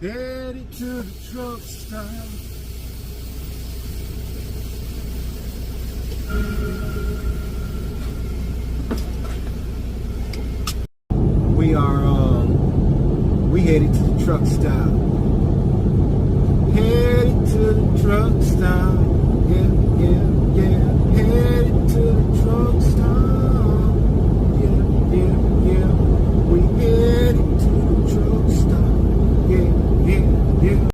Headed to the truck stop. We headed to the truck stop. Headed to the truck stop. Yeah, yeah, yeah. Headed to the truck stop. Yeah, yeah, yeah. We headed to the truck stop. Yeah, yeah, yeah.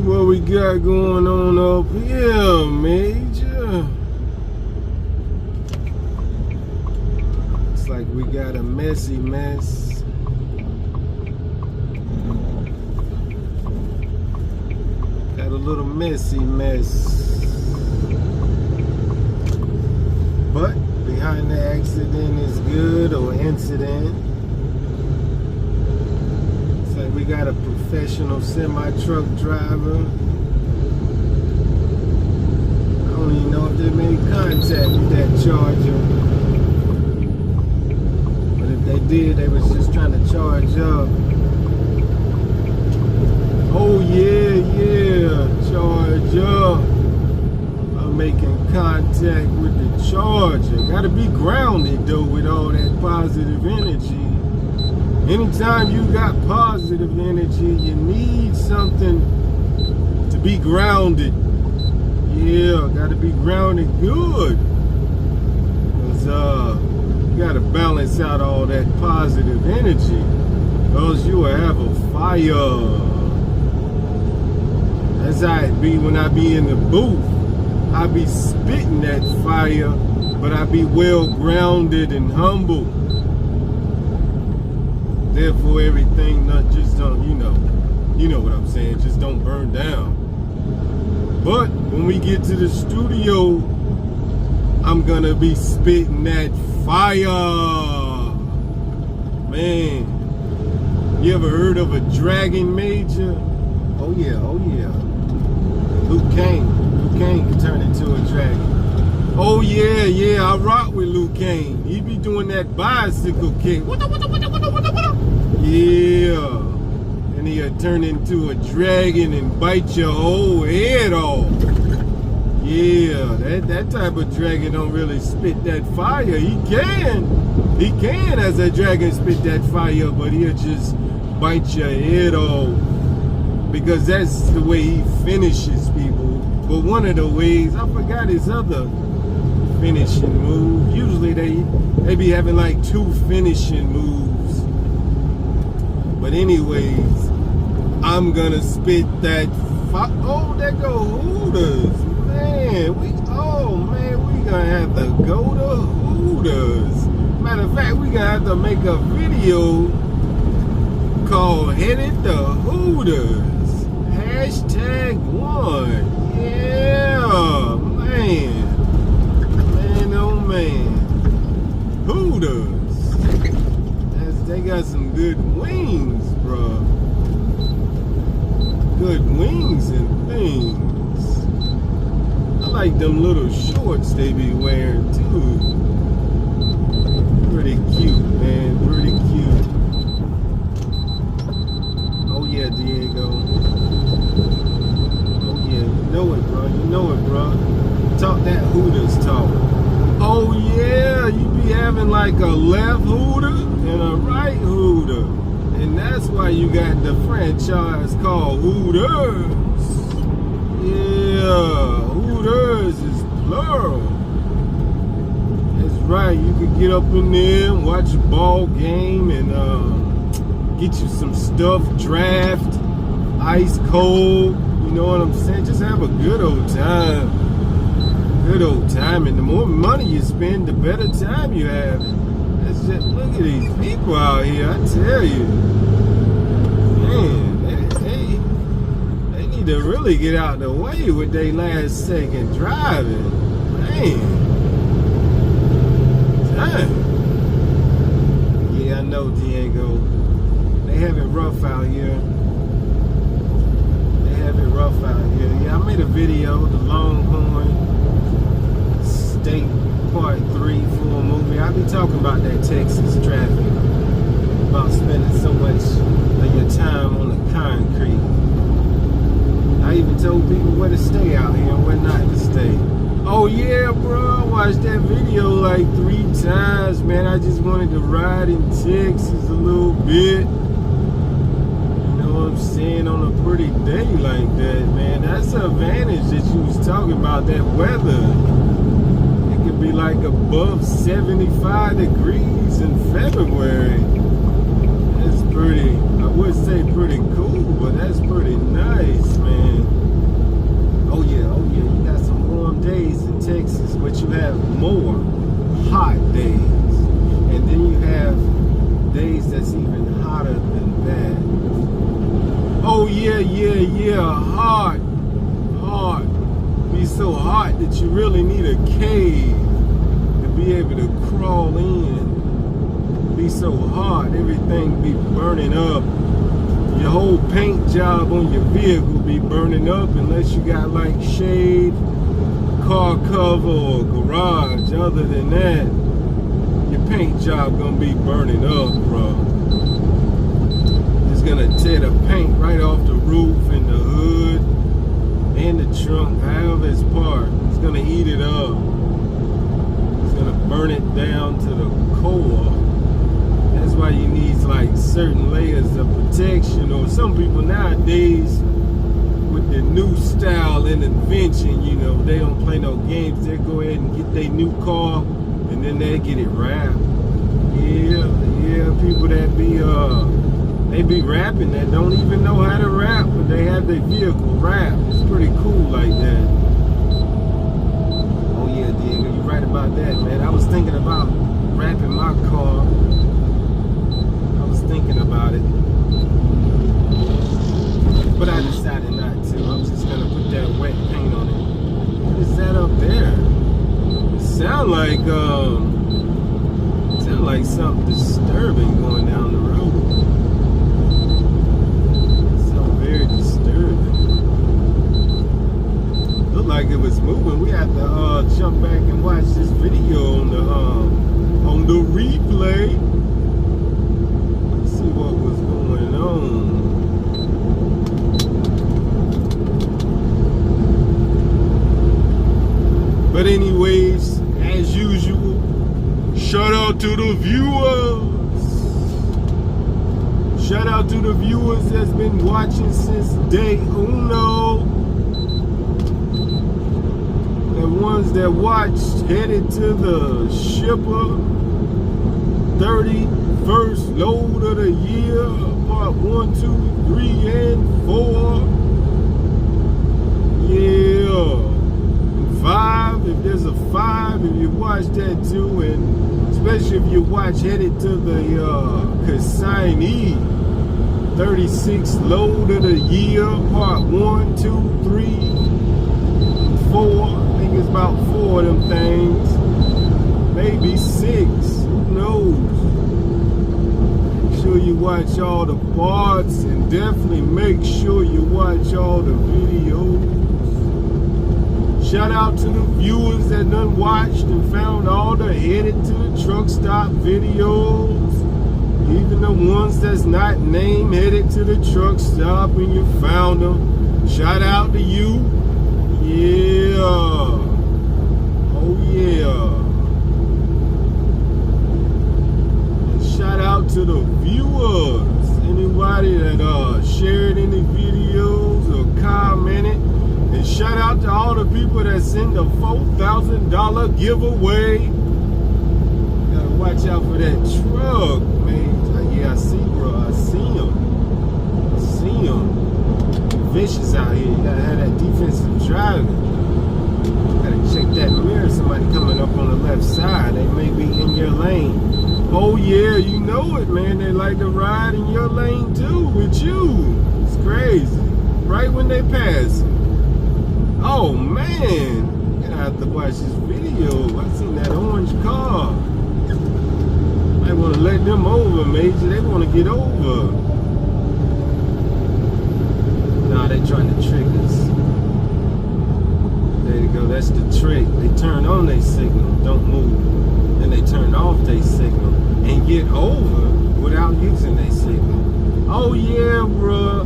What we got going on up here, Major? Looks like we got a messy mess. Got a little messy mess. But behind the accident is good, or incident. We got a professional semi-truck driver. I don't even know if they made contact with that charger. But if they did, they was just trying to charge up. Oh yeah, yeah, charge up. I'm making contact with the charger. Gotta be grounded though with all that positive energy. Anytime you got positive energy, you need something to be grounded. Yeah, gotta be grounded good. Cause you gotta balance out all that positive energy. Or else you will have a fire. That's how it be when I be in the booth. I be spitting that fire, but I be well grounded and humble. Therefore, everything just don't, you know what I'm saying, just don't burn down. But when we get to the studio, I'm gonna be spitting that fire. Man, you ever heard of a dragon, Major? Oh yeah, oh yeah. Luke Kane can turn into a dragon. Oh yeah, yeah, I rock with Luke Kane. He be doing that bicycle kick. Yeah. And he'll turn into a dragon and bite your whole head off. Yeah, that type of dragon don't really spit that fire. He can as a dragon spit that fire, but he'll just bite your head off. Because that's the way he finishes people. But one of the ways, I forgot his other finishing move. Usually they be having like 2 finishing moves. But anyways, I'm gonna spit that oh, there go Hooters. Man, we gonna have to go to Hooters. Matter of fact, we gonna have to make a video called Headed to Hooters. #1. Yeah, man. Man, oh man. Hooters. They got some good wings, bro. Good wings and things. I like them little shorts they be wearing too. Pretty cute, man. Pretty cute. Oh yeah, Diego. Oh yeah, you know it, bro. You know it, bro. Talk that Hooters talk. Oh yeah, you be having like a left Hooter and a right Hooter. And that's why you got the franchise called Hooters. Yeah, Hooters is plural. That's right. You could get up in there and watch a ball game and get you some stuff, draft, ice cold. You know what I'm saying? Just have a good old time. Good old time. And the more money you spend, the better time you have. That's just, look at these people out here. I tell you, man, they need to really get out the way with their last second driving. Man. Yeah, I know, Diego. They have it rough out here. They have it rough out here. Yeah, I made a video, the Longhorn State Part 3 full movie. I'll be talking about that Texas traffic. About spending so much of your time on the concrete. I even told people where to stay out here and where not to stay. Oh yeah, bro, I watched that video like 3 times, man. I just wanted to ride in Texas a little bit. You know what I'm saying? On a pretty day like that, man. That's the advantage that you was talking about, that weather. It could be like above 75 degrees in February. That's pretty, I would say pretty cool, but that's pretty nice, man. Oh yeah, you got some warm days in Texas, but you have more hot days. And then you have days that's even hotter than that. Oh yeah, hot. Be so hot that you really need a cave to be able to crawl in. Be so hot, everything be burning up. Your whole paint job on your vehicle be burning up unless you got like shade, car cover, or garage. Other than that, your paint job gonna be burning up, bro. It's gonna tear the paint right off the roof and the hood and the trunk, however it's parked. It's gonna heat it up. It's gonna burn it down to the core. That's why you need like certain layers of protection. Or some people nowadays with the new style and invention, you know, they don't play no games. They go ahead and get their new car and then they get it wrapped. Yeah, people that be they be rapping that don't even know how to rap, but they have their vehicle wrapped. It's pretty cool like that. Oh yeah, Diego, you're right about that, man. I was thinking about wrapping my car. Thinking about it, but I decided not to. I'm just gonna put that wet paint on it. What is that up there? It sound like something disturbing going down the road. It sounds very disturbing. Looked like it was moving. We have to jump back and watch this video on the replay. What was going on. But anyways, as usual, shout out to the viewers. Shout out to the viewers that's been watching since day uno. The ones that watched headed to the shipper 31st load of the year, part 1, 2, 3, and 4. Yeah. And 5, if there's a 5, if you watch that too, and especially if you watch headed to the consignee 36th load of the year, part 1, 2, 3, and 4. I think it's about 4 of them things. Maybe 6. Who knows? Make sure you watch all the parts and definitely make sure you watch all the videos. Shout out to the viewers that done watched and found all the Headed to the Truck Stop videos. Even the ones that's not named Headed to the Truck Stop and you found them. Shout out to you. Yeah. Oh yeah. Shout out to the viewers, anybody that shared any videos or commented, and shout out to the people that's in the $4,000 giveaway. Gotta watch out for that truck, man. Yeah, I see, bro. I see him. Vicious out here. You gotta have that defensive driving. Gotta check that mirror. Somebody coming up on the left side. They may be in your lane. Oh yeah, you know it, man. They like to ride in your lane too with you. It's crazy. Right when they pass. Oh man, you're gonna have to watch this video. I seen that orange car. I want to let them over, Major. They want to get over. Nah, they trying to trick us. There you go. That's the trick. They turn on their signal, don't move. Then they turn off their signal and get over without using their signal. Oh yeah, bruh.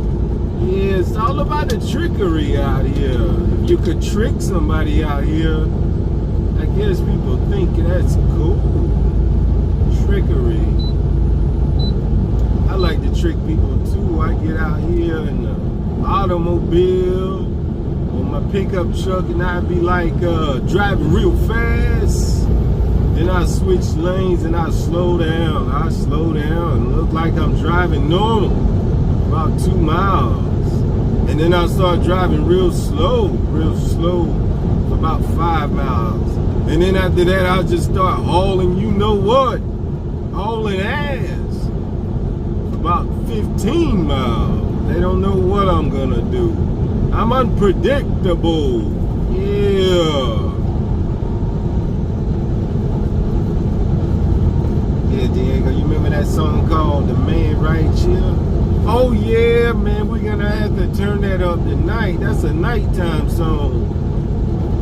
Yeah, it's all about the trickery out here. If you could trick somebody out here, I guess people think that's cool. Trickery. I like to trick people too. I get out here in the automobile or my pickup truck and I'd be like driving real fast. Then I switch lanes and I slow down. And look like I'm driving normal, about 2 miles. And then I start driving real slow for about 5 miles. And then after that, I'll just start hauling, you know what? Hauling ass for about 15 miles. They don't know what I'm gonna do. I'm unpredictable. Yeah. Yeah, Diego, you remember that song called The Man Right Here? Oh yeah, man, we're gonna have to turn that up tonight. That's a nighttime song.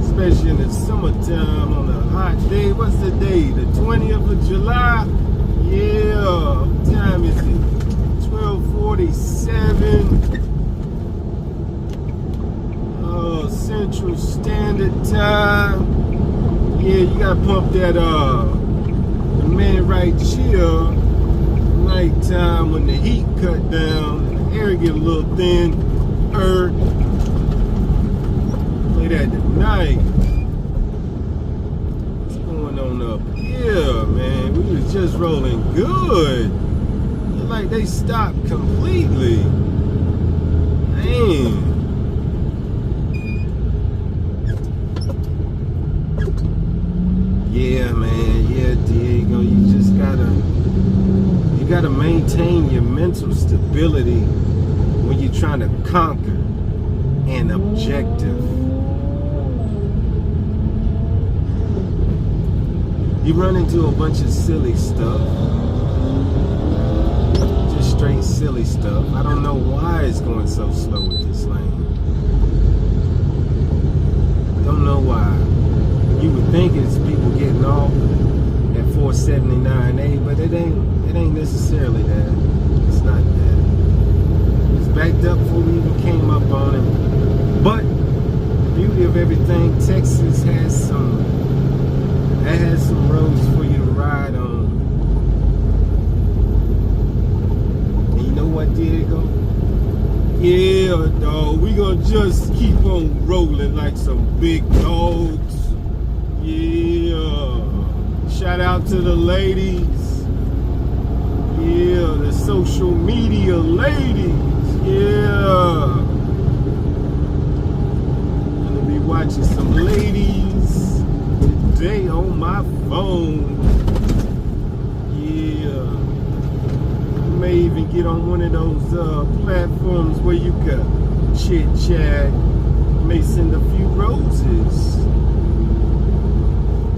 Especially in the summertime on a hot day. What's the day? The 20th of July? Yeah. What time is it? 12:47. Central Standard Time. Yeah, you gotta pump that The Man Right Here. Nighttime when the heat cut down and the air get a little thin. Play that tonight. What's going on up here, man? We was just rolling good. It's like they stopped completely. Man. Yeah, man. Yeah, Diego. You just gotta maintain your mental stability when you're trying to conquer an objective. You run into a bunch of silly stuff. Just straight silly stuff. I don't know why it's going so slow with this lane. Don't know why. You would think it's people getting off at 479A, but it ain't necessarily that. It's not that. It's backed up before we even came up on it. But the beauty of everything, Texas has some roads for you to ride on. And you know what, Diego? Yeah, dog, we gonna just keep on rolling like some big dogs. Yeah. Shout out to the ladies. Yeah, the social media ladies. Yeah. Gonna be watching some ladies today on my phone. Yeah. You may even get on one of those platforms where you can chit chat. May send a few roses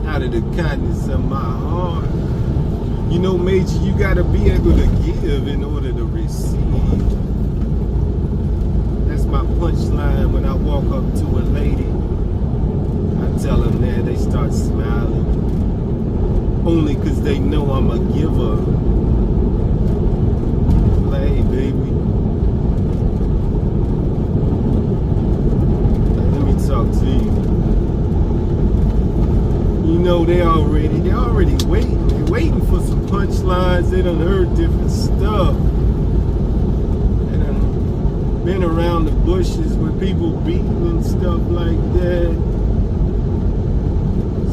out of the kindness of my heart. You know, Major, you gotta be able to give in order to receive. That's my punchline when I walk up to a lady. I tell them that, they start smiling. Only because they know I'm a giver. Like, hey, baby. Let me talk to you. You know, they're already waiting. They're waiting for some punchlines. They done heard different stuff. been around the bushes with people beating and stuff like that.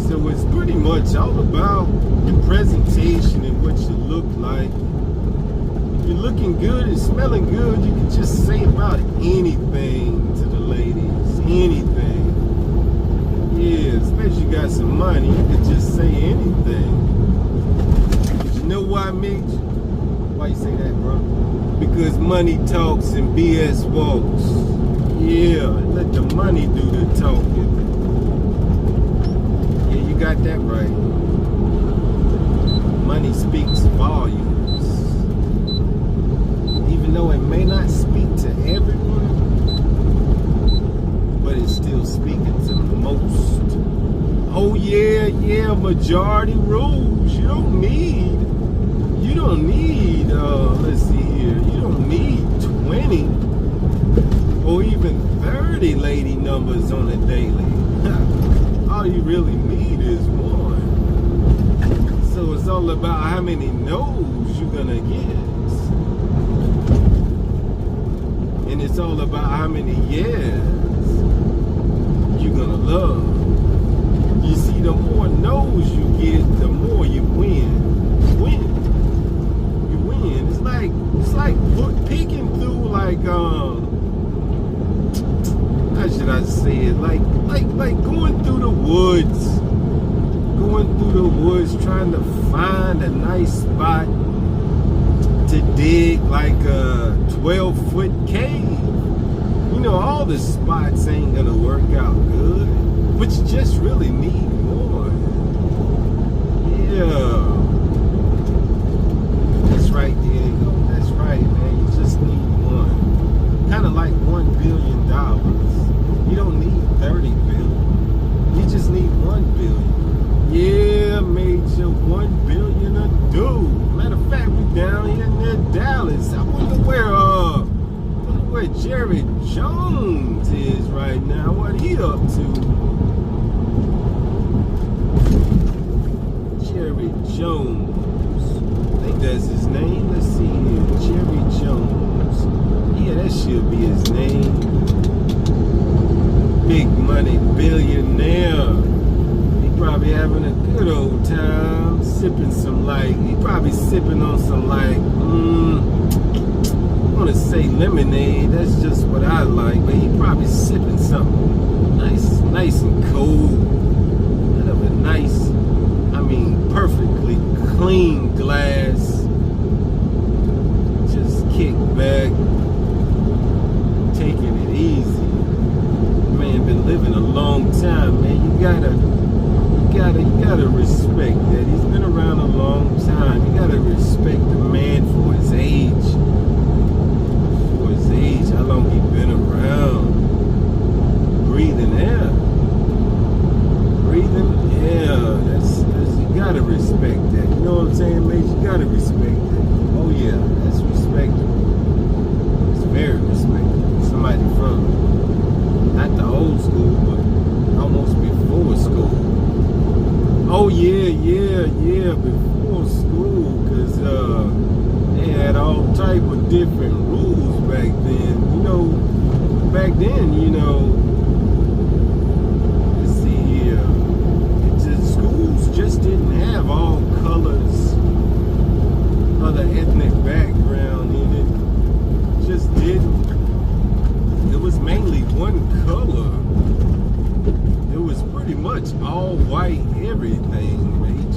So it's pretty much all about the presentation and what you look like. If you're looking good and smelling good, you can just say about anything to the ladies. Anything. Yeah, especially you got some money, you can just say anything. But you know why, Mitch? Why you say that, bro? Because money talks and BS walks. Yeah, let the money do the talking. Yeah, you got that right. Money speaks volumes. Even though it may not speak to everyone, but it's still speaking to most. Oh yeah, yeah, majority rules. You don't need, let's see here, you don't need 20 or even 30 lady numbers on a daily. All you really need is one. So it's all about how many no's you're gonna get. And it's all about how many yeahs you're gonna love. You see, the more no's you get, the more you win. It's like picking through how should I say it? Like going through the woods. Going through the woods trying to find a nice spot to dig like a 12-foot cave. You know, all the spots ain't gonna work out good, but you just really need more. Yeah. That's right, Diego. That's right, man. You just need one. Kind of like $1 billion. You don't need 30 billion. You just need 1 billion. Yeah, Major, 1 billion a do. Matter of fact, we down here near Dallas. I wonder where Jerry Jones is right now. What he up to? Jerry Jones. I think that's his name. Let's see here. Jerry Jones. Yeah, that should be his name. Big money billionaire. He probably having a good old time sipping some he probably sipping on some I want to say lemonade. That's just what I like, but he probably sipping something nice and cold. Out of a nice, perfectly clean glass. Just kick back, taking it easy. Man, been living a long time, man. You gotta respect that. He's been around a long time. You gotta respect the man for his age. For his age, how long he been around. Breathing air. You gotta respect that. You know what I'm saying, mate? You gotta respect that. Oh yeah, that's respectable. It's very respectable. Somebody from not the old school, but almost before school. Oh yeah, before school, cause they had all type of different rules back then. Let's see here. Schools just didn't have all colors, other ethnic background in it. Just didn't. It was mainly one color. It was pretty much all white everything, mate.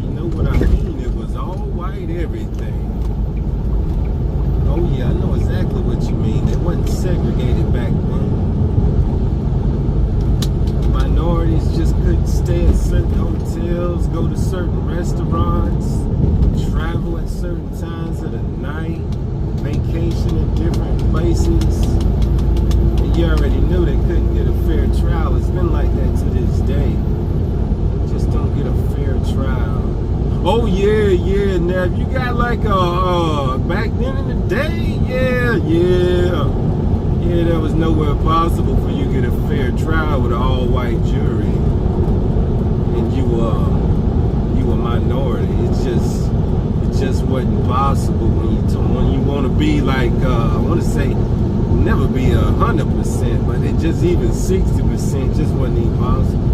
You know what I mean? It was all white everything. Oh yeah, I know exactly what you mean. It wasn't segregated back then. Minorities just couldn't stay at certain hotels, go to certain restaurants, travel at certain times of the night, vacation in different places. And you already knew they couldn't get a fair trial. It's been like that to this day. Just don't get a fair trial. Oh yeah. Now if you got back then in the day, yeah, there was nowhere possible for you to get a fair trial with an all-white jury, and you were a minority. It just wasn't possible when you want to be I want to say never be 100%, but it just even 60% just wasn't even possible.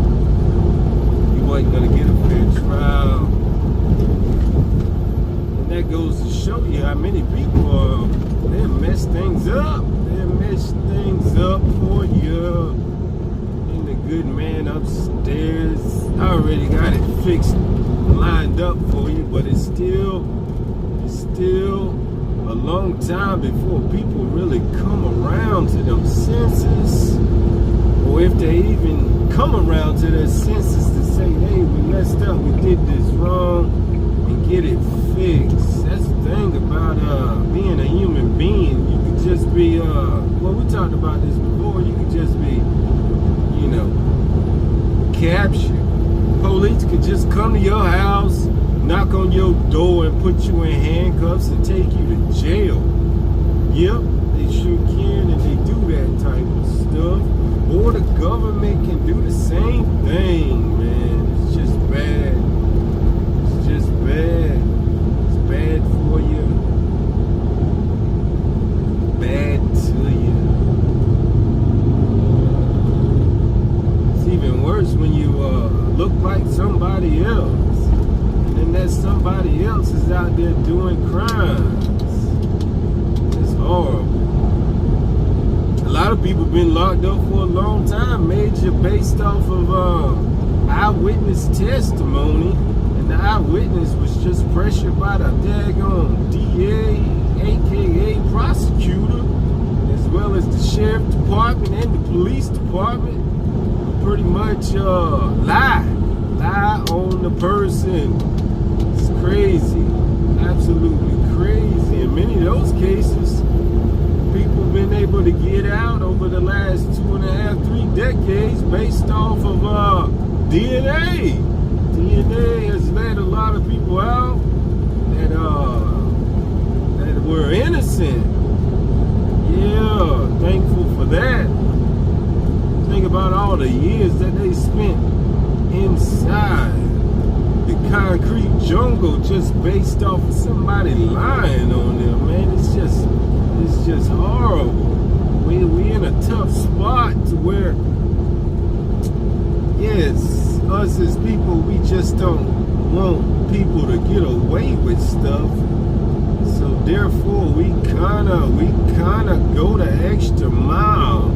You wasn't gonna get a fair trial. And that goes to show you how many people they mess things up. They mess things up for you. And the good man upstairs already got it fixed, lined up for you, but it's still a long time before people really come around to them senses, or if they even come around to their senses to say, hey, we messed up, we did this wrong, and get it fixed. That's the thing about being a human being. You could just be well, we talked about this before, you could just be, you know, captured. Police could just come to your house, knock on your door, and put you in handcuffs and take you to jail. Yep, they sure can, and they do that type of stuff. Or the government can do the same thing, man. It's just bad. It's just bad. It's bad for you. Bad to you. It's even worse when you look like somebody else. And that somebody else is out there doing crimes. It's horrible. A lot of people been locked up for a long time, major based off of eyewitness testimony. And the eyewitness was just pressured by the daggone DA, aka prosecutor, as well as the sheriff department and the police department. Pretty much lie on the person. It's crazy, absolutely crazy. In many of those cases, people have been able to get out over the last 2.5, 3 decades based off of DNA. DNA has let a lot of people out that were innocent. Yeah, thankful for that. Think about all the years that they spent inside the concrete jungle just based off of somebody lying on them, man. It's just horrible. We in a tough spot to where, yes, us as people, we just don't want people to get away with stuff. So therefore, we kinda go the extra mile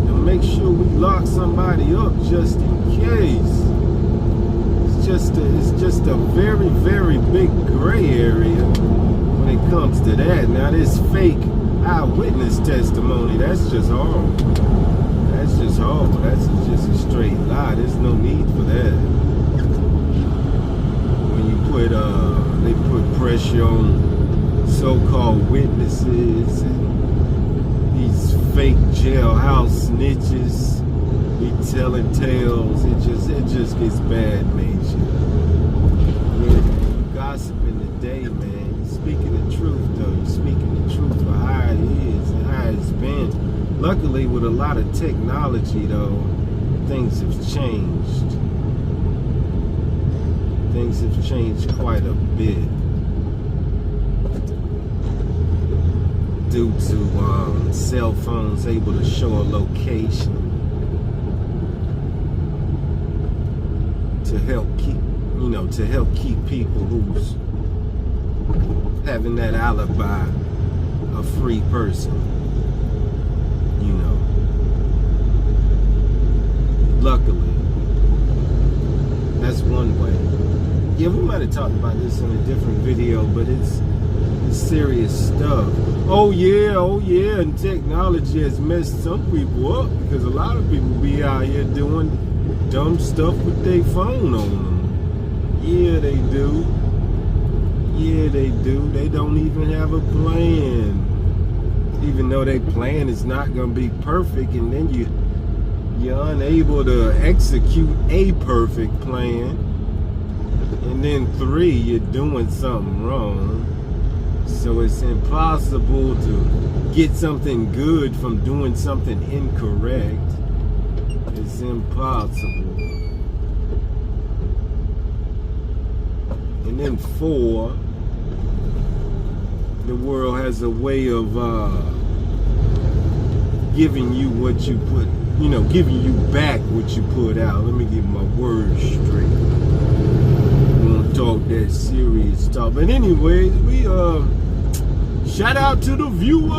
to make sure we lock somebody up just in case. It's just a very, very big gray area when it comes to that. Now this fake eyewitness testimony, that's just horrible. That's just horrible. That's just a straight lie. There's no need for that. When you they put pressure on so-called witnesses and these fake jailhouse snitches, be telling tales. It just gets bad, major. Yeah, gossiping today, man. You're speaking the truth, though. You're speaking the truth for how it is and how it's been. Luckily, with a lot of technology, though, things have changed. Things have changed quite a bit. Due to cell phones able to show a location to help keep people who's having that alibi a free person. Luckily, that's one way. Yeah, we might have talked about this in a different video, but it's serious stuff. Oh yeah, and technology has messed some people up because a lot of people be out here doing dumb stuff with their phone on them. Yeah, they do. They don't even have a plan. Even though their plan is not going to be perfect, and then you're unable to execute a perfect plan. And then 3, you're doing something wrong. So it's impossible to get something good from doing something incorrect. It's impossible. And then 4, the world has a way of giving you what you put, giving you back what you put out. Let me get my words straight. We don't talk that serious talk. But anyways, we shout out to the viewers.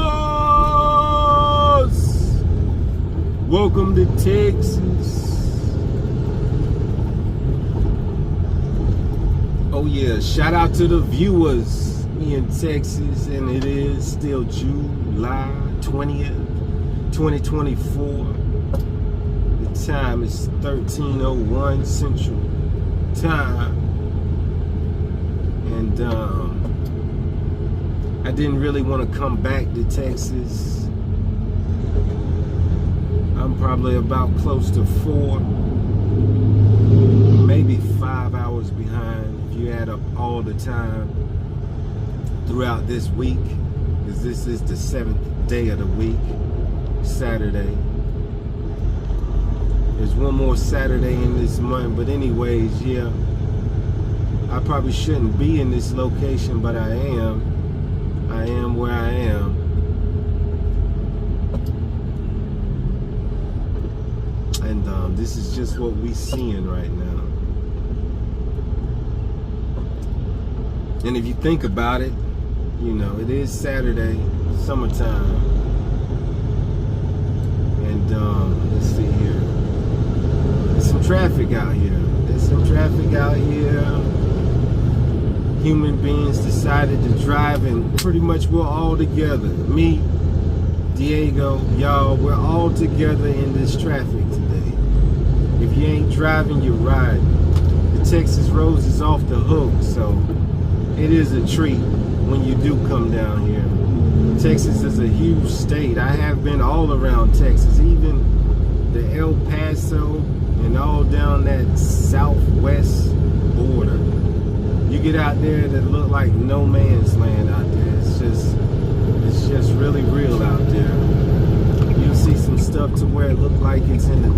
Welcome to Texas. Oh yeah, shout out to the viewers in Texas, and it is still July 20th, 2024. The time is 13:01 Central Time, and I didn't really want to come back to Texas. I'm probably about close to 4, maybe 5 hours behind if you add up all the time throughout this week, because this is the 7th day of the week, Saturday. There's one more Saturday in this month, but anyways, yeah, I probably shouldn't be in this location, but I am where I am. And this is just what we seeing right now. And if you think about it, it is Saturday, summertime. And let's see here. There's some traffic out here. Human beings decided to drive, and pretty much we're all together. Me, Diego, y'all, we're all together in this traffic today. If you ain't driving, you're riding. The Texas roads is off the hook, so it is a treat when you do come down here. Texas is a huge state. I have been all around Texas, even the El Paso and all down that southwest border. You get out there that look like no man's land out there. It's just really real out there. You'll see some stuff to where it looked like it's in the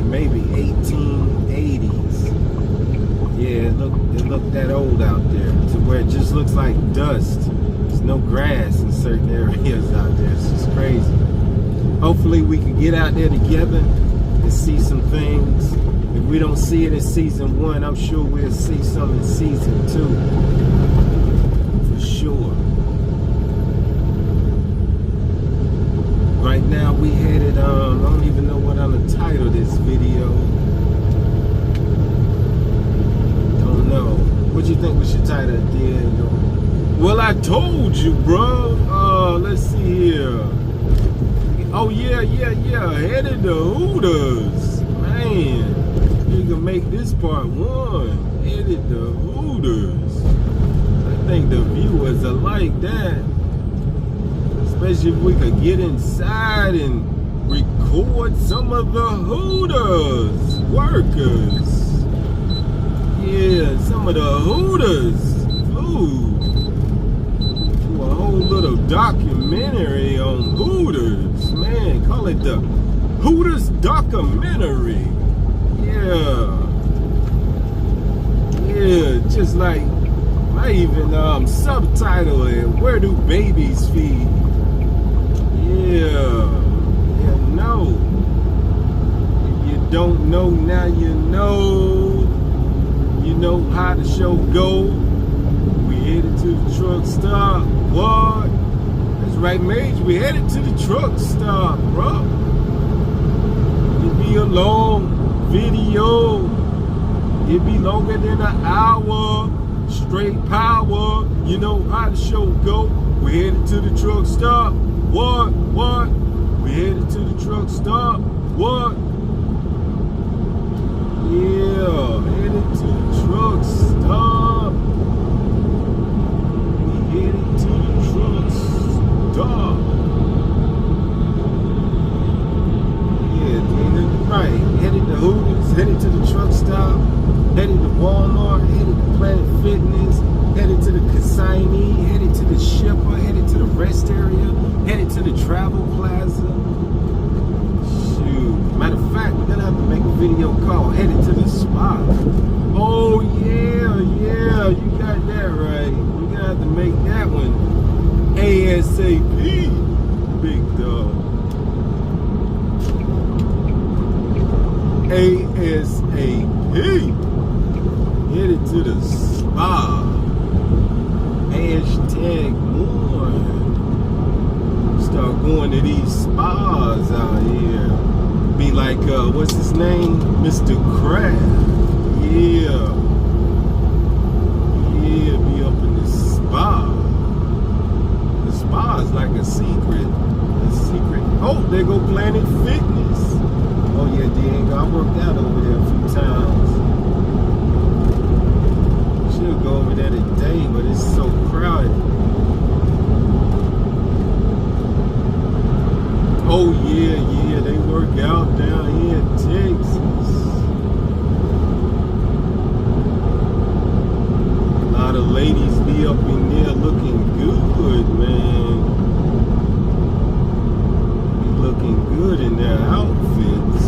maybe 1880s. Yeah, it looked that old out there, to where it just looks like dust. There's no grass in certain areas out there. It's just crazy. Hopefully we can get out there together and see some things. If we don't see it in season 1, I'm sure we'll see some in season 2. For sure. Right now we headed, I don't even know what I'm gonna title this video. Don't know. What you think we should title it, Diego? Well, I told you, bro. Let's see here. Oh yeah. Headed to Hooters. Man, you can make this part 1. Headed to Hooters. I think the viewers are like that. Especially if we could get inside and record some of the Hooters workers. Yeah, some of the Hooters food. Do a whole little documentary on Hooters. Man, call it the Hooters documentary. Yeah, just like, I even subtitle it, Where Do Babies Feed? Yeah, no. If you don't know, now you know. You know how the show go. We headed to the truck stop. What? That's right, Mage. We headed to the truck stop, bro. It'll be a long video. It'll be longer than an hour. Straight power. You know how the show go. We headed to the truck stop. What? We headed to the truck stop. What? Yeah, headed to the truck stop. We headed to the truck stop. Yeah, right. Headed to Hooters, headed to the truck stop, headed to Walmart, headed to Planet Fitness, headed to the consignee, headed to the shipper, headed to the rest area, headed to the travel plaza. Shoot. Matter of fact, we're gonna have to make a video called Headed to the Spot. Oh yeah, you got that right. We're gonna have to make that one ASAP. ASAP, big dog. ASAP. Headed to the spa. Hashtag more. Start going to these spas out here. Be like, what's his name? Mr. Kraft. Yeah. Yeah, be up in the spa. The spa is like a secret. Oh, there go Planet Fitness. Oh yeah, Diego, I worked out over there a few times. Should go over there today, but it's so crowded. Oh yeah, they work out down here in Texas. A lot of ladies be up in there looking good, man. Be looking good in their outfits.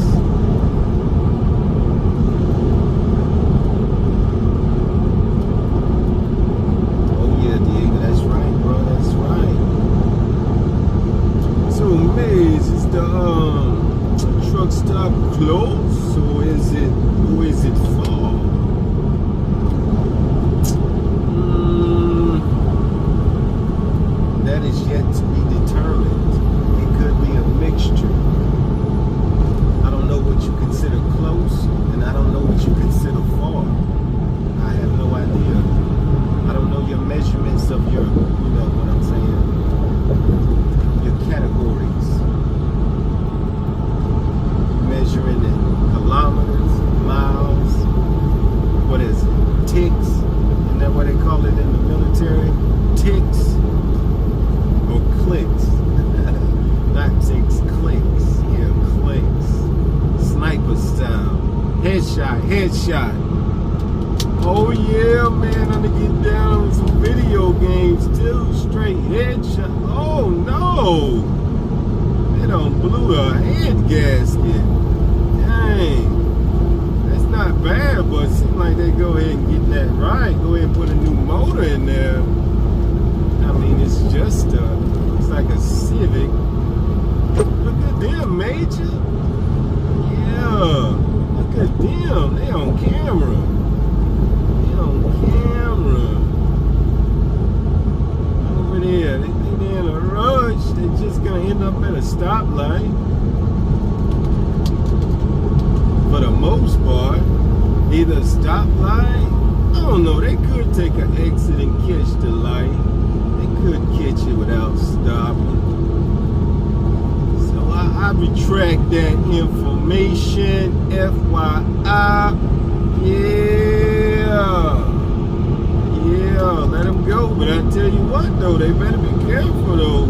Oh yeah, Diego, that's right, bro, that's right. So, Maze, is the truck stop closed, or is it? Who is it for? That is yet to be determined. It could be a mixture. I don't know what you consider close, and I don't know what you consider far. I have no idea. I don't know your measurements of your, you know what I'm saying, your categories. Measuring in kilometers, miles, what is it? Ticks? Isn't that what they call it in the military? Ticks or clicks? Not ticks, clicks. Yeah, clicks. Sniper style. Headshot. Oh yeah, man, I'm gonna get down on some video games too. Straight headshot. Oh no! They done blew a head gasket. Dang. That's not bad, but it seems like they go ahead and get that right. Go ahead and put a new motor in there. I mean, it's just it's like a Civic. Look at them, Major. Yeah. Look at them. They on camera. Over there. They think they're in a rush. They're just gonna end up at a stoplight. For the most part, either stoplight, I don't know, they could take an exit and catch the light. They could catch it without stopping. So I retract that information, FYI. Yeah, let them go. But I tell you what, though, they better be careful, though.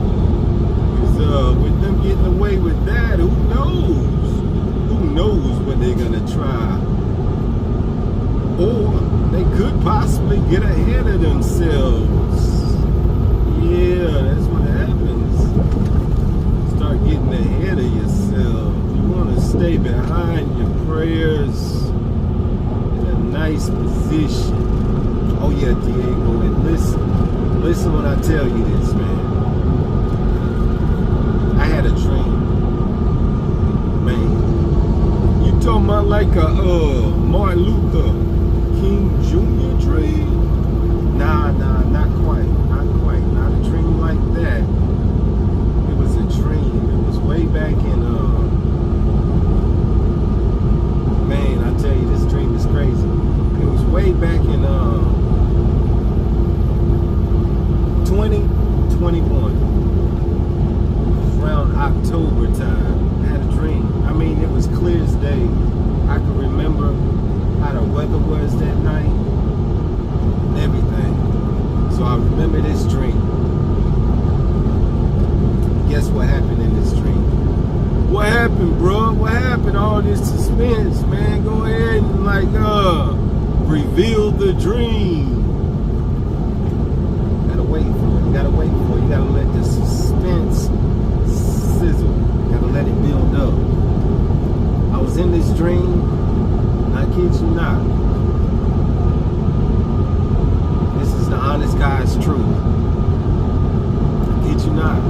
Because with them getting away with that, who knows? Who knows what they're going to try? Or they could possibly get ahead of themselves. Yeah, that's what happens. Start getting ahead of yourself. You want to stay behind your prayers in a nice position. Oh yeah, Diego, and listen when I tell you this, man. I had a dream, man. You talking about like a Martin Luther King Jr. dream? Nah, not quite, not a dream like that. It was a dream. It was way back in man, I tell you, this dream is crazy. It was way back in 2021, around October time. I had a dream. I mean, it was clear as day. I could remember how the weather was that night and everything. So I remember this dream. Guess what happened in this dream? What happened, bro? What happened? All this suspense, man. Go ahead and reveal the dream. Wait for it. You gotta wait for it. You gotta let the suspense sizzle. You gotta let it build up. I was in this dream. I kid you not. This is the honest guy's truth. I kid you not.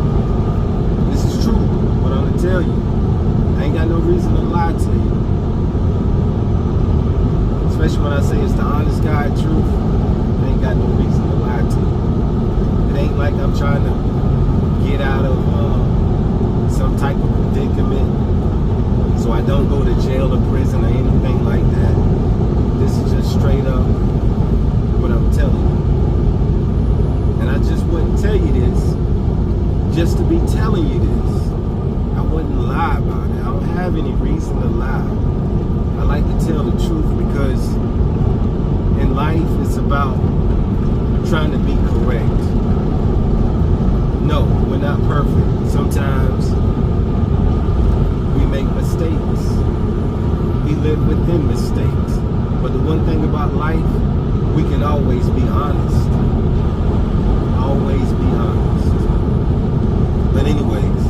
when I say it's the honest God truth, I ain't got no reason to lie to you. It ain't like I'm trying to get out of some type of predicament so I don't go to jail or prison or anything like that. This is just straight up what I'm telling you. And I just wouldn't tell you this just to be telling you this. I wouldn't lie about it. I don't have any reason to lie. I like to tell the truth because in life it's about trying to be correct. No, we're not perfect. Sometimes we make mistakes. We live within mistakes. But the one thing about life, we can always be honest. Always be honest. But anyways,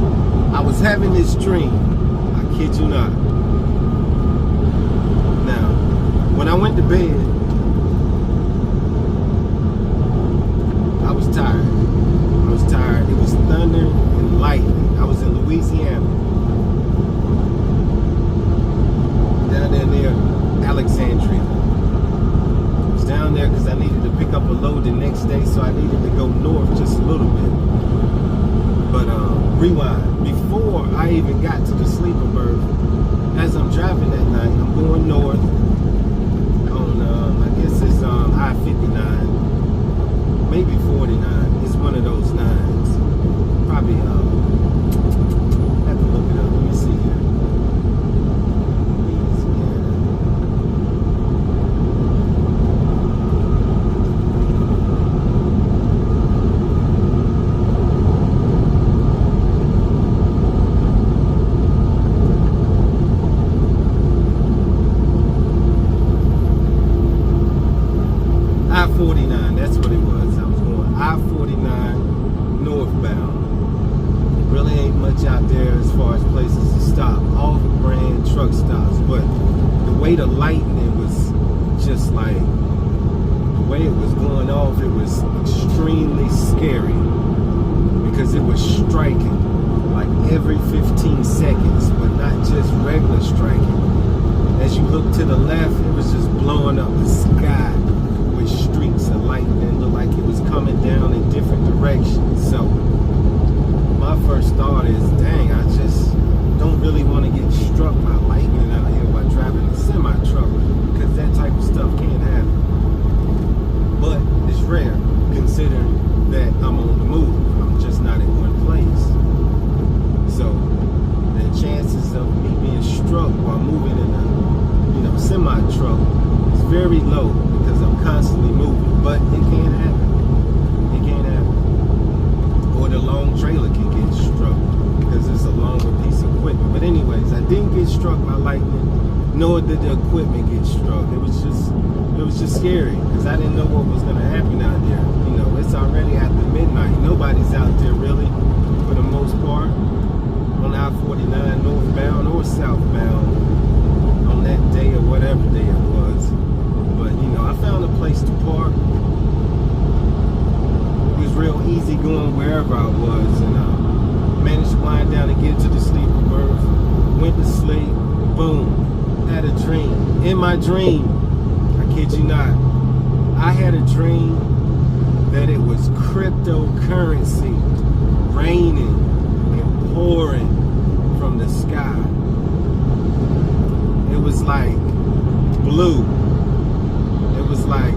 I was having this dream. I kid you not. Now, when I went to bed, I was tired. It was thunder and lightning. I was in Louisiana. Down there near Alexandria. I was down there because I needed to pick up a load the next day, so I needed to go north just a little bit. But rewind. Before I even got to the sleeper berth, as I'm driving that night, I'm going north on, I guess it's I-59, maybe 49. It's one of those nines. Probably, have to look it up. Let me see here. I-49, that's what it was. I was going I-49 northbound. Really ain't much out there as far as places to stop. Off-brand truck stops. But the way the lightning was just like, the way it was going off, it was extremely scary. Because it was striking like every 15 seconds, but not just regular striking. As you look to the left, it was just blowing up the sky. Streaks of lightning, looked like it was coming down in different directions. So my first thought is, dang, I just don't really want to get struck by lightning out here while driving a semi-truck, because that type of stuff can't happen. But it's rare, considering that I'm on the move. I'm just not in one place. So the chances of me being struck while moving in a semi-truck is very low, because I'm constantly moving, but it can happen. It can happen. Or the long trailer can get struck because it's a longer piece of equipment. But anyways, I didn't get struck by lightning, nor did the equipment get struck. It was just scary because I didn't know what was going to happen out there. It's already after midnight. Nobody's out there really, for the most part, on I-49 northbound or southbound on that day or whatever day it was. But I found a place to park. It was real easy going wherever I was, and managed to wind down and get to the sleeper berth. Went to sleep. Boom. Had a dream. In my dream, I kid you not, I had a dream that it was cryptocurrency raining and pouring from the sky. It was like blue. It was like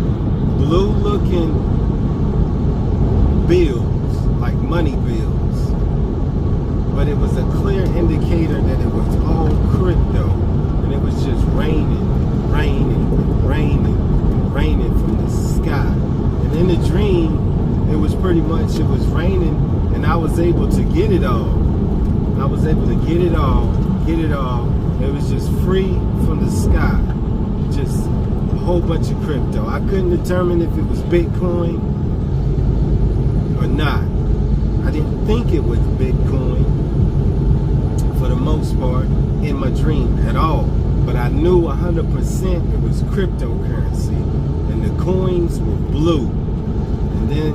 blue looking bills, like money bills. But it was a clear indicator that it was all crypto. And it was just raining from the sky. And in the dream, it was pretty much, it was raining, and I was able to get it all. I was able to get it all. It was just free from the sky. Just a whole bunch of crypto. I couldn't determine if it was Bitcoin or not. I didn't think it was Bitcoin for the most part in my dream at all. But I knew 100% it was cryptocurrency. And the coins were blue. And then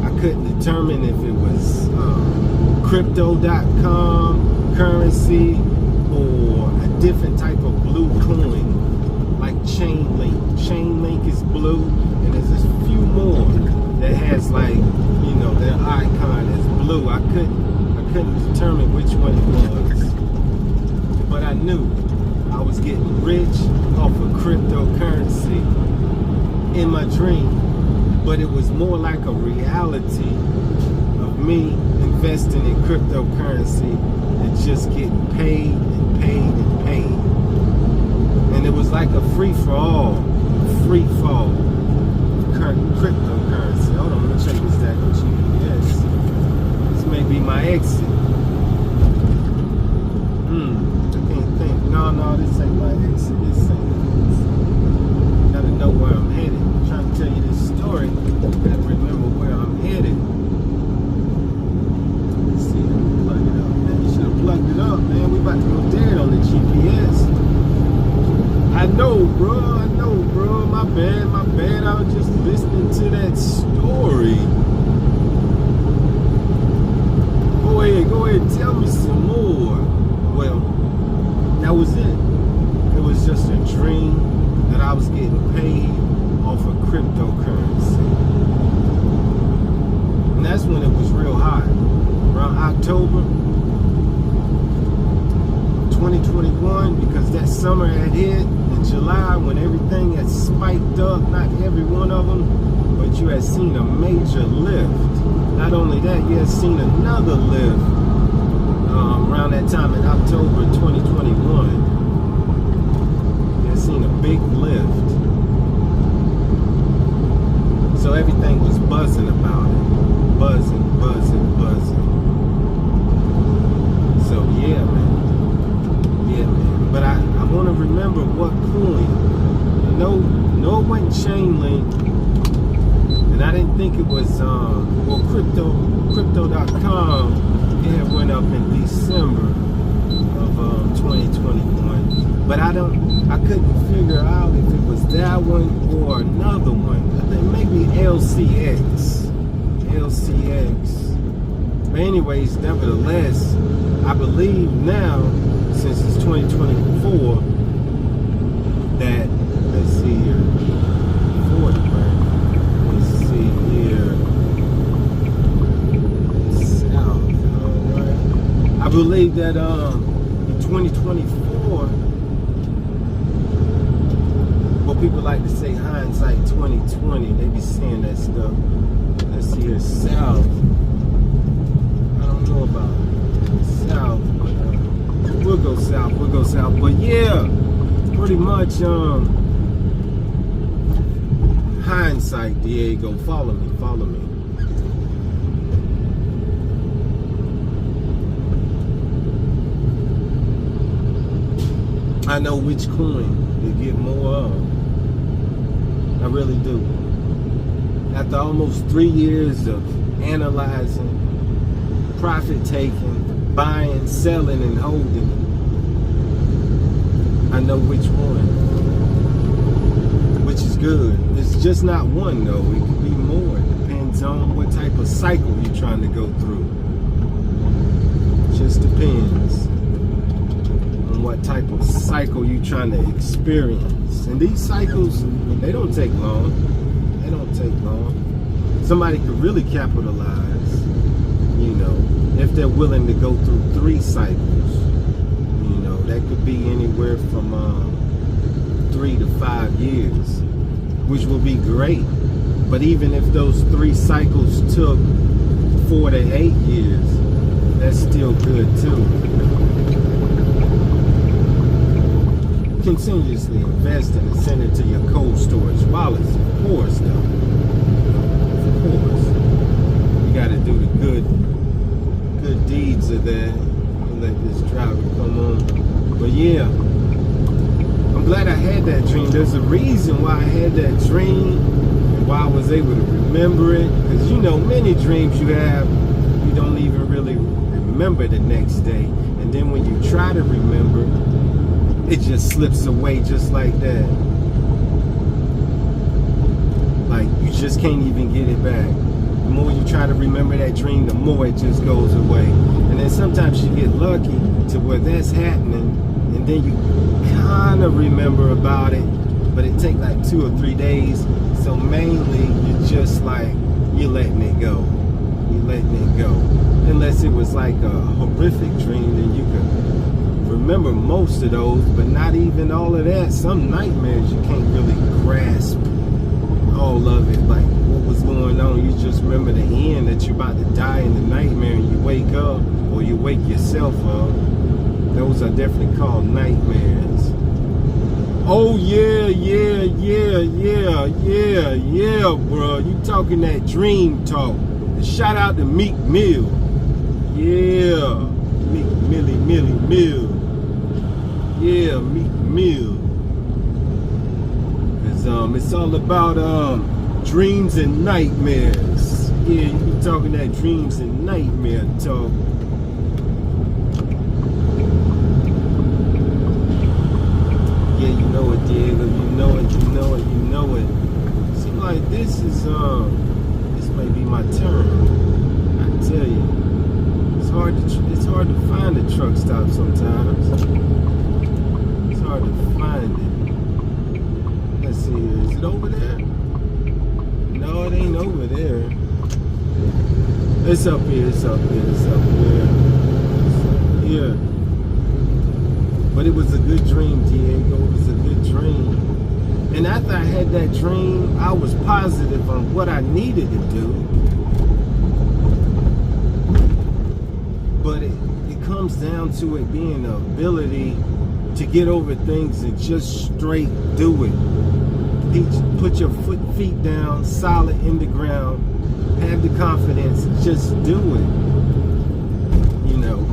I couldn't determine if it was crypto.com currency or a different type of blue coin, like chain link. Chain link is blue, and there's a few more that has like, you know, their icon is blue. I couldn't determine which one it was, but I knew I was getting rich off of cryptocurrency in my dream. But it was more like a reality of me investing in cryptocurrency and just getting paid and paid and paid. And it was like a free fall of cryptocurrency. Hold on, let me check this back on GPS. This may be my exit. I can't think. No, this ain't my exit. This ain't. Gotta know where I'm headed. I'm trying to tell you this story. Gotta remember where I'm headed. Let's see, let me plug it up, man. You should have plugged it up, man. We about to go dead on the GPS. I know, bro. My bad. I was just listening to that story. Go ahead, tell me some more. Well, that was it. It was just a dream that I was getting paid off of cryptocurrency. And that's when it was real hot. Around October 2021, because that summer had hit in July when everything had spiked up, not every one of them, but you had seen a major lift. Not only that, you had seen another lift around that time in October 2021. You had seen a big lift. So everything was buzzing about it. Buzzing. So yeah, man. But I want to remember what coin. No, it wasn't Chainlink, and I didn't think it was crypto.com. It went up in December of 2021, but I couldn't figure out if it was that one or another one. I think maybe LCX. But anyways, nevertheless, I believe now, since it's 2024, that, let's see here, 40, right? Let's see here, south, alright. I believe that in 2024, well, people like to say hindsight 2020, they be saying that stuff. Let's see here, south, I don't know about south, but we'll go south, but yeah, pretty much hindsight, Diego. Follow me. I know which coin to get more of. I really do. After almost 3 years of analyzing, profit taking, buying, selling, and holding, I know which one, which is good. It's just not one though, it could be more. It depends on what type of cycle you're trying to go through. Just depends on what type of cycle you're trying to experience. And these cycles, they don't take long. Somebody could really capitalize, you know, if they're willing to go through 3 cycles. You know, that could be anywhere from 3 to 5 years, which will be great. But even if those 3 cycles took 4 to 8 years, that's still good too. Continuously invest and send it to your cold storage wallets, of course, though. Of course. You got to do the good deeds of that. Let this driver come on. But yeah, I'm glad I had that dream. There's a reason why I had that dream and why I was able to remember it. Because you know, many dreams you have, you don't even really remember the next day. And then when you try to remember, it just slips away just like that. Like, you just can't even get it back. The more you try to remember that dream, the more it just goes away. And then sometimes you get lucky to where that's happening, and then you kind of remember about it, but it take like 2 or 3 days. So mainly you're just like, you're letting it go. You're letting it go. Unless it was like a horrific dream, then you could remember most of those, but not even all of that. Some nightmares you can't really grasp all of it, like what was going on. You just remember the end, that you're about to die in the nightmare, and you wake up, or you wake yourself up. Those are definitely called nightmares. Oh yeah, bro. You talking that dream talk. Shout out to Meek Mill. Yeah, Meek Mill. Yeah, Meek Mill. Cause it's all about dreams and nightmares. Yeah, you be talking that dreams and nightmare talk. Yeah, you know it, Diego. You know it. Seems like this may be my turn. I tell you, it's hard to find a truck stop sometimes. It's hard to find it. Let's see, is it over there? No, it ain't over there. It's up here. Yeah. But it was a good dream, Diego. It was a good dream. And after I had that dream, I was positive on what I needed to do. But it comes down to it being the ability to get over things and just straight do it. Put your feet down, solid in the ground. Have the confidence, just do it. You know.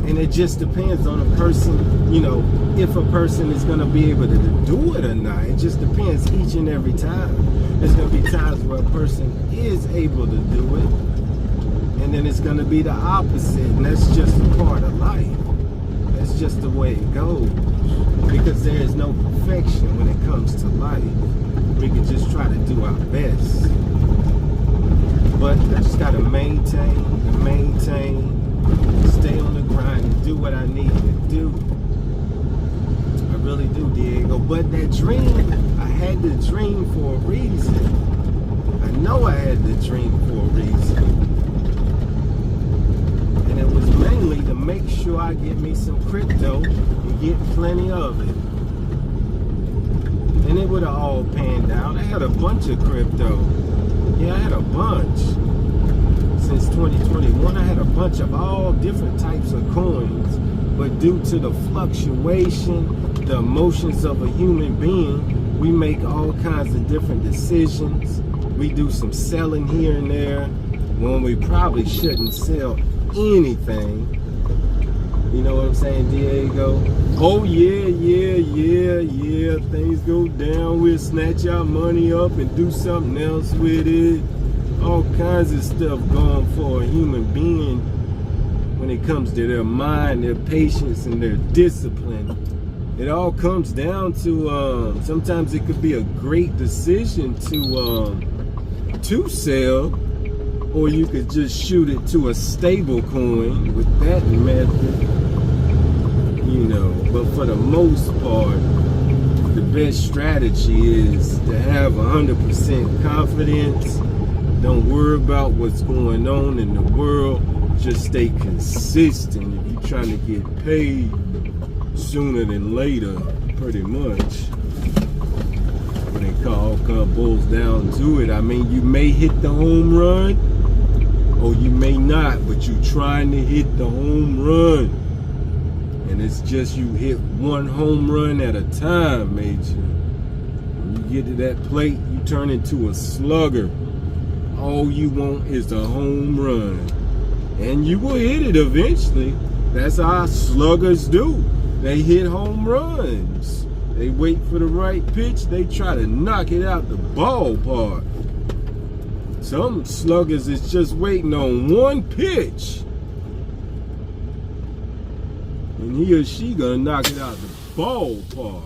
And it just depends on a person, you know, if a person is going to be able to do it or not. It just depends each and every time. There's going to be times where a person is able to do it, and then it's going to be the opposite, and that's just a part of life. That's just the way it goes, because there is no perfection when it comes to life. We can just try to do our best, but I just got to maintain, stay on the grind and do what I need to do. I really do, Diego. But that dream, I had the dream for a reason. I know I had the dream for a reason. And it was mainly to make sure I get me some crypto and get plenty of it. And it would have all panned out. I had a bunch of crypto. Yeah, I had a bunch. Since 2021, I had a bunch of all different types of coins, but due to the fluctuation, the emotions of a human being, we make all kinds of different decisions. We do some selling here and there when we probably shouldn't sell anything. You know what I'm saying, Diego? Oh yeah, things go down, we'll snatch our money up and do something else with it. All kinds of stuff going for a human being when it comes to their mind, their patience, and their discipline. It all comes down to sometimes it could be a great decision to sell, or you could just shoot it to a stable coin with that method, you know. But for the most part, the best strategy is to have 100% confidence. Don't worry about what's going on in the world. Just stay consistent if you're trying to get paid sooner than later, pretty much. When it all boils down to it, I mean, you may hit the home run, or you may not, but you're trying to hit the home run. And it's just you hit one home run at a time, Major. When you get to that plate, you turn into a slugger. All you want is a home run. And you will hit it eventually. That's how sluggers do. They hit home runs. They wait for the right pitch. They try to knock it out the ballpark. Some sluggers is just waiting on one pitch, and he or she gonna knock it out the ballpark.